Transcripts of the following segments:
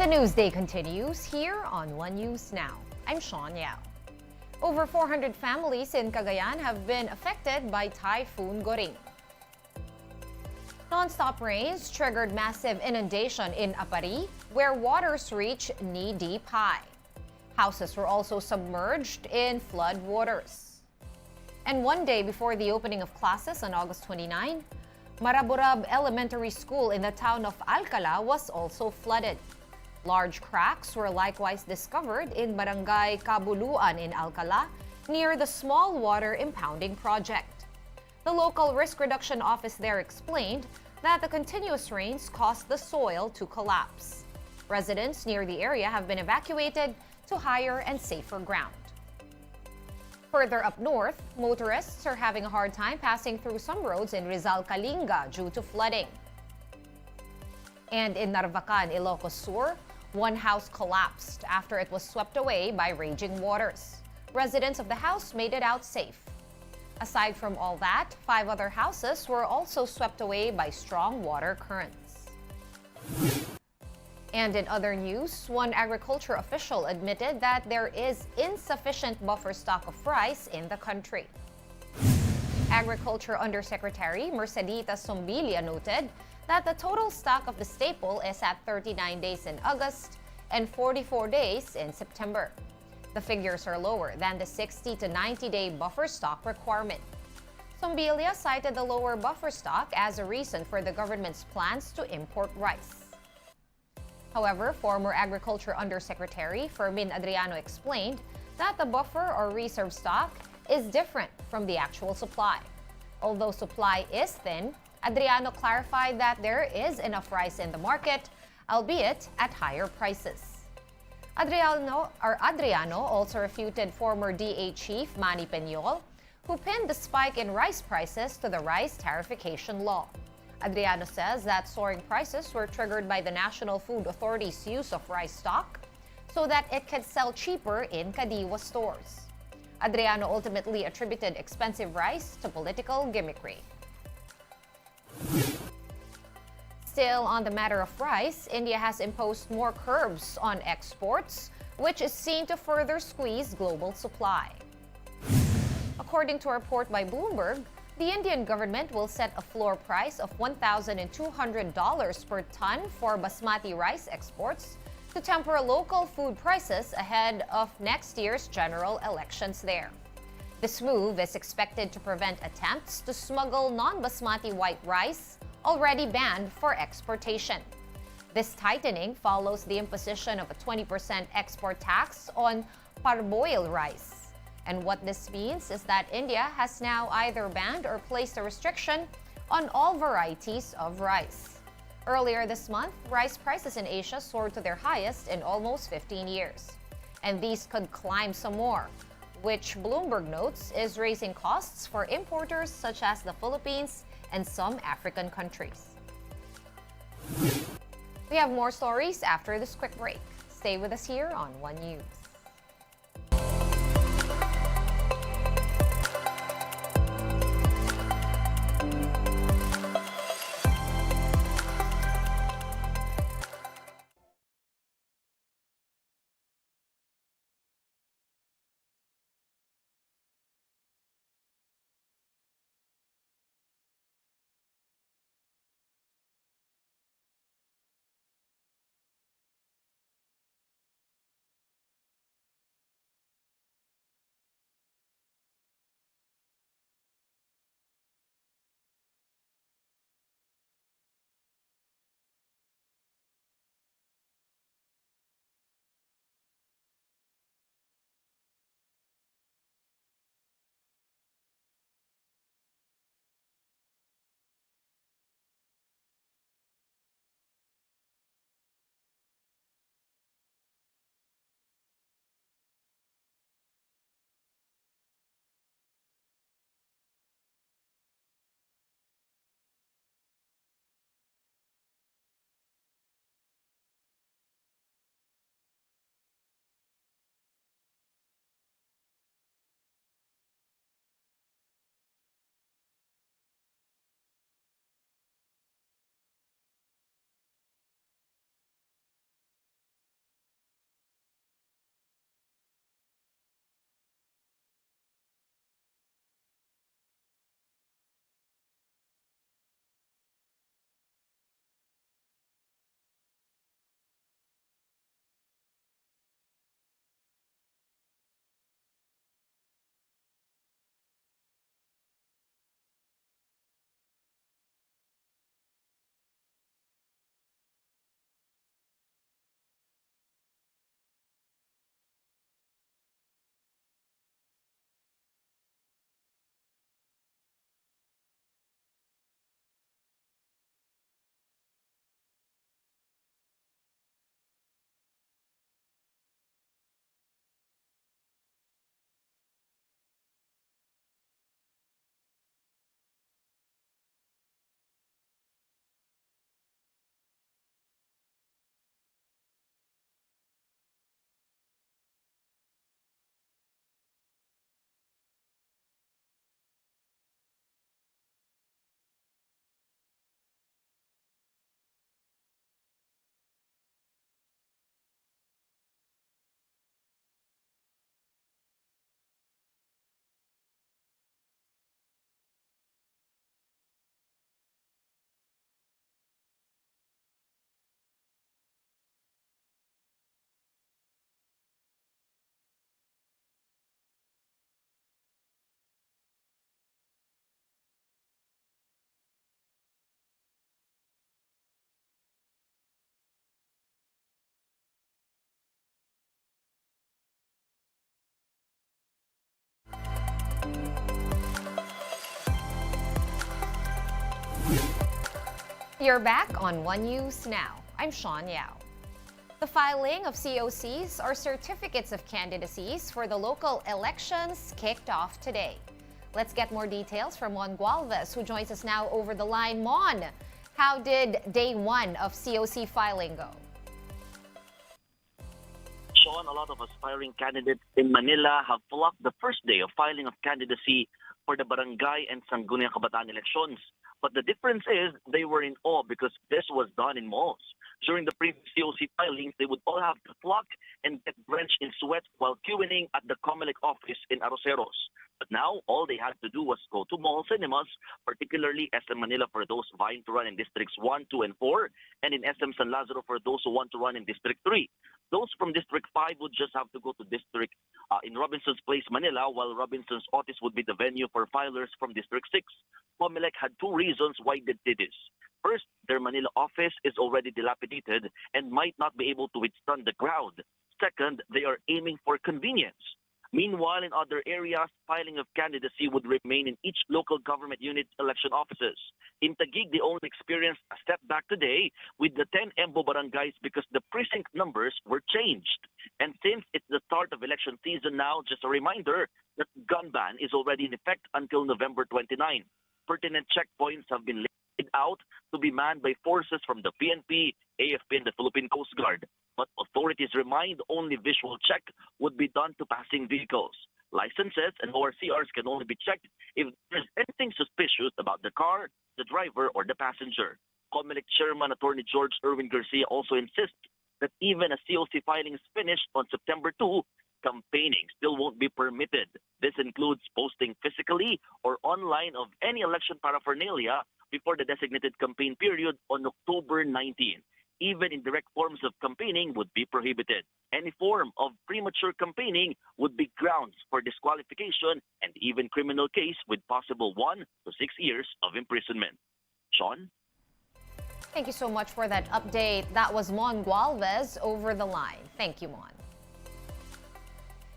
The news day continues here on One News Now. I'm Sean Yao. Over 400 families in Cagayan have been affected by Typhoon Goring. Non-stop rains triggered massive inundation in Apari, where waters reach knee-deep high. Houses were also submerged in flood waters. And one day before the opening of classes on August 29, Maraburab Elementary School in the town of Alcala was also flooded. Large cracks were likewise discovered in Barangay Kabuluan in Alcala near the small water impounding project. The local risk reduction office there explained that the continuous rains caused the soil to collapse. Residents near the area have been evacuated to higher and safer ground. Further up north, motorists are having a hard time passing through some roads in Rizal Kalinga due to flooding. And in Narvacan, Ilocos Sur, one house collapsed after it was swept away by raging waters. Residents of the house made it out safe. Aside from all that, 5 other houses were also swept away by strong water currents. And in other news, one agriculture official admitted that there is insufficient buffer stock of rice in the country. Agriculture Undersecretary Mercedita Sombilia noted that the total stock of the staple is at 39 days in August and 44 days in September. The figures are lower than the 60 to 90-day buffer stock requirement. Sombilia cited the lower buffer stock as a reason for the government's plans to import rice. However, former Agriculture Undersecretary Fermin Adriano explained that the buffer or reserve stock is different from the actual supply. Although supply is thin, Adriano clarified that there is enough rice in the market, albeit at higher prices. Adriano also refuted former DA chief Manny Peñol, who pinned the spike in rice prices to the rice tariffication law. Adriano says that soaring prices were triggered by the National Food Authority's use of rice stock so that it could sell cheaper in Kadiwa stores. Adriano ultimately attributed expensive rice to political gimmickry. Still on the matter of rice, India has imposed more curbs on exports, which is seen to further squeeze global supply. According to a report by Bloomberg, the Indian government will set a floor price of $1,200 per ton for basmati rice exports to temper local food prices ahead of next year's general elections there. This move is expected to prevent attempts to smuggle non-basmati white rice already banned for exportation. This tightening follows the imposition of a 20% export tax on parboiled rice. And what this means is that India has now either banned or placed a restriction on all varieties of rice. Earlier this month, rice prices in Asia soared to their highest in almost 15 years. And these could climb some more, which Bloomberg notes is raising costs for importers such as the Philippines and some African countries. We have more stories after this quick break. Stay with us here on One News. You're back on One News Now. I'm Sean Yao. The filing of COCs, or certificates of candidacies, for the local elections kicked off today. Let's get more details from Mon Gualvez, who joins us now over the line. Mon, how did day one of COC filing go? Sean, a lot of aspiring candidates in Manila have flocked the first day of filing of candidacy for the barangay and Sangguniang Kabataan elections. But the difference is they were in awe because this was done in malls. During the previous COC filings, they would all have to flock and get drenched in sweat while queuing at the COMELEC office in Arroceros. But now, all they had to do was go to mall cinemas, particularly SM Manila for those vying to run in Districts 1, 2, and 4, and in SM San Lazaro for those who want to run in District 3. Those from District 5 would just have to go to District in Robinson's Place, Manila, while Robinson's Otis would be the venue for filers from District 6. COMELEC had two reasons why they did this. First, their Manila office is already dilapidated and might not be able to withstand the crowd. Second, they are aiming for convenience. Meanwhile, in other areas, filing of candidacy would remain in each local government unit's election offices. In Taguig, they only experienced a step back today with the 10 Embo barangays because the precinct numbers were changed. And since it's the start of election season now, just a reminder that gun ban is already in effect until November 29. Pertinent checkpoints have been laid out to be manned by forces from the PNP, AFP, and the Philippine Coast Guard. But authorities remind only visual check would be done to passing vehicles. Licenses and ORCRs can only be checked if there's anything suspicious about the car, the driver, or the passenger. COMELEC Chairman Attorney George Erwin Garcia also insists that even as COC filing is finished on September 2, campaigning still won't be permitted. This includes posting physically or online of any election paraphernalia before the designated campaign period on October 19. Even indirect forms of campaigning would be prohibited. Any form of premature campaigning would be grounds for disqualification and even criminal case with possible 1 to 6 years of imprisonment. Sean? Thank you so much for that update. That was Mon Gualvez over the line. Thank you, Mon.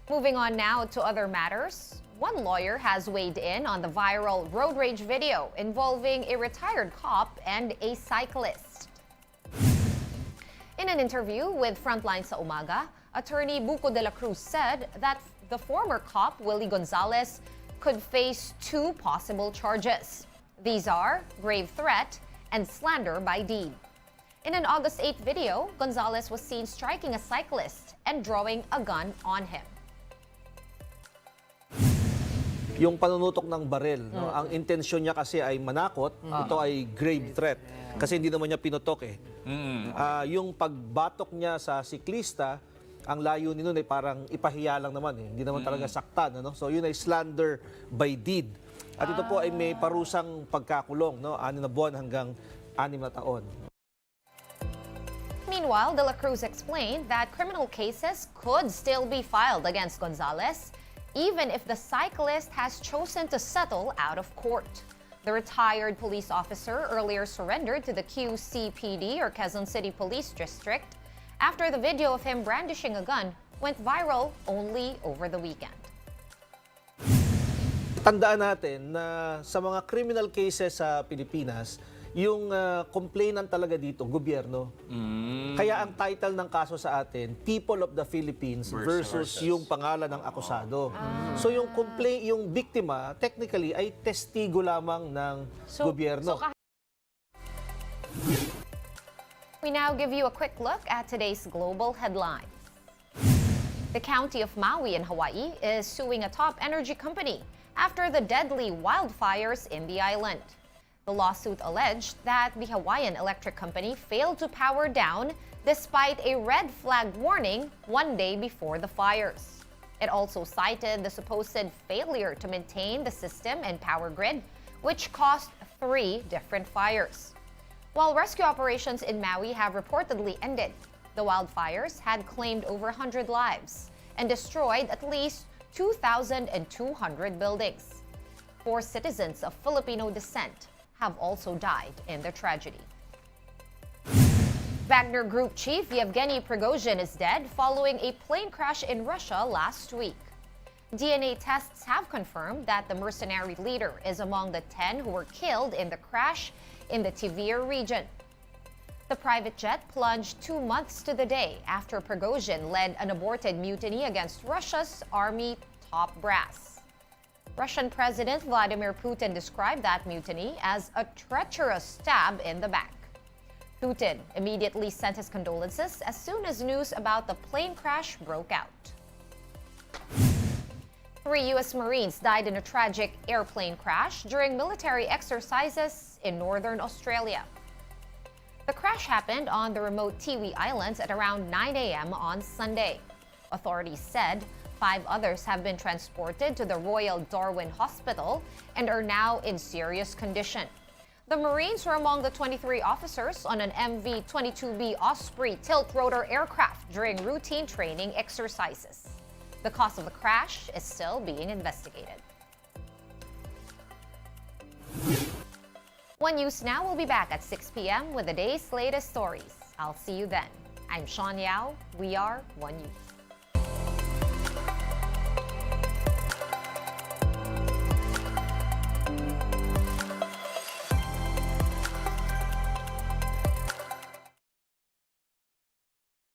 Moving on now to other matters. One lawyer has weighed in on the viral road rage video involving a retired cop and a cyclist. In an interview with Frontline sa Umaga, attorney Buco de la Cruz said that the former cop, Willie Gonzalez, could face two possible charges. These are grave threat and slander by deed. In an August 8 video, Gonzalez was seen striking a cyclist and drawing a gun on him. Yung panunutok ng baril, no? Ang intensyon niya kasi ay manakot, ito ay grave threat. Kasi hindi naman niya pinutok eh. Yung pagbatok niya sa siklista, ang layunin nun ay parang ipahiya lang naman eh. Hindi naman talaga saktan. Ano? So yun ay slander by deed. At ito po ay may parusang pagkakulong, no? 6 na buwan hanggang 6 na taon. Meanwhile, De La Cruz explained that criminal cases could still be filed against Gonzalez, even if the cyclist has chosen to settle out of court. The retired police officer earlier surrendered to the QCPD, or Quezon City Police District, after the video of him brandishing a gun went viral only over the weekend. Tandaan natin na sa mga criminal cases sa Pilipinas, yung complainant talaga dito, gobyerno. Kaya ang title ng kaso sa atin, People of the Philippines versus yung pangalan ng akusado. So yung yung biktima, technically, ay testigo lamang ng gobyerno. We now give you a quick look at today's global headlines. The county of Maui in Hawaii is suing a top energy company after the deadly wildfires in the island. The lawsuit alleged that the Hawaiian Electric Company failed to power down despite a red flag warning 1 day before the fires. It also cited the supposed failure to maintain the system and power grid, which caused 3 different fires. While rescue operations in Maui have reportedly ended, the wildfires had claimed over 100 lives and destroyed at least 2,200 buildings. 4 citizens of Filipino descent have also died in the tragedy. Wagner Group chief Yevgeny Prigozhin is dead following a plane crash in Russia last week. DNA tests have confirmed that the mercenary leader is among the 10 who were killed in the crash in the Tver region. The private jet plunged 2 months to the day after Prigozhin led an aborted mutiny against Russia's army top brass. Russian President Vladimir Putin described that mutiny as a treacherous stab in the back. Putin immediately sent his condolences as soon as news about the plane crash broke out. 3 U.S. Marines died in a tragic airplane crash during military exercises in northern Australia. The crash happened on the remote Tiwi Islands at around 9 a.m. on Sunday. Authorities said 5 others have been transported to the Royal Darwin Hospital and are now in serious condition. The Marines were among the 23 officers on an MV-22B Osprey tilt-rotor aircraft during routine training exercises. The cause of the crash is still being investigated. One News Now will be back at 6 p.m. with the day's latest stories. I'll see you then. I'm Sean Yao. We are One News.